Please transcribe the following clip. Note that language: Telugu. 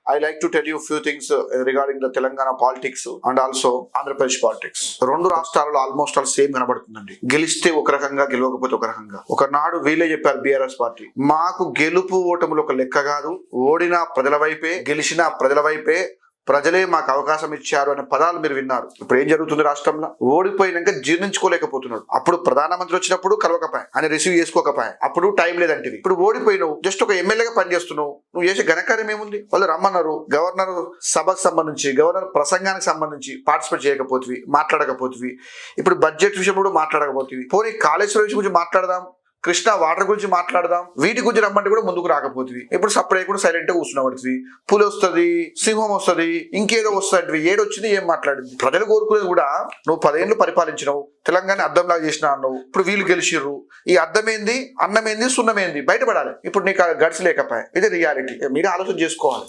I like to tell you a few things regarding the Telangana politics and also Andhra Pradesh politics. రెండు రాష్ట్రాలలో ఆల్మోస్ట్ ఆల్ సేమ్ కనబడుతుందండి. గెలిస్తే ఒక రకంగా, గెలవకపోతే ఒక రకంగా. ఒకనాడు వీళ్ళే చెప్పారు బీఆర్ఎస్ పార్టీ, మాకు గెలుపు ఓటములు ఒక లెక్క కాదు, ఓడినా ప్రజల వైపే, గెలిచినా ప్రజల వైపే, ప్రజలే మాకు అవకాశం ఇచ్చారు అనే పదాలు మీరు విన్నారు. ఇప్పుడు ఏం జరుగుతుంది రాష్ట్రంలో? ఓడిపోయినాక జీర్ణించుకోలేకపోతున్నాడు. అప్పుడు ప్రధానమంత్రి వచ్చినప్పుడు కలవకపోయా, ఆయన రిసీవ్ చేసుకోకపోయా, అప్పుడు టైం లేదంటే. ఇప్పుడు ఓడిపోయినావు, జస్ట్ ఒక ఎమ్మెల్యేగా పనిచేస్తున్నావు, నువ్వు చేసే ఘనకార్యం ఏముంది? వాళ్ళు రమ్మన్నారు, గవర్నర్ సభకు సంబంధించి, గవర్నర్ ప్రసంగానికి సంబంధించి పార్టిసిపేట్ చేయకపోతుంది, మాట్లాడకపోతుంది. ఇప్పుడు బడ్జెట్ విషయం కూడా మాట్లాడకపోతుంది. పోనీ కాళేశ్వరం విషయం గురించి మాట్లాడదాం, కృష్ణా వాటర్ గురించి మాట్లాడదాం, వీటి గురించి రమ్మంటే కూడా ముందుకు రాకపోతుంది. ఇప్పుడు సపరేట్ కూడా సైలెంట్ గా కూర్చున్నబడుతుంది. పులి వస్తుంది, సింహం వస్తుంది, ఇంకేదో వస్తుంది. ఏడొచ్చింది, ఏం మాట్లాడింది? ప్రజలు కోరుకునేది కూడా, నువ్వు 10 ఏళ్ళు పరిపాలించినావు, తెలంగాణ అద్దంలాగా చేసినా అన్నావు, ఇప్పుడు వీళ్ళు గెలిచిర్రు, ఈ అద్దమేంది, అన్నమేంది, సున్నమేంది బయటపడాలి. ఇప్పుడు నీకు గడిచి లేకపోయా. ఇది రియాలిటీ. మీరే ఆలోచన చేసుకోవాలి.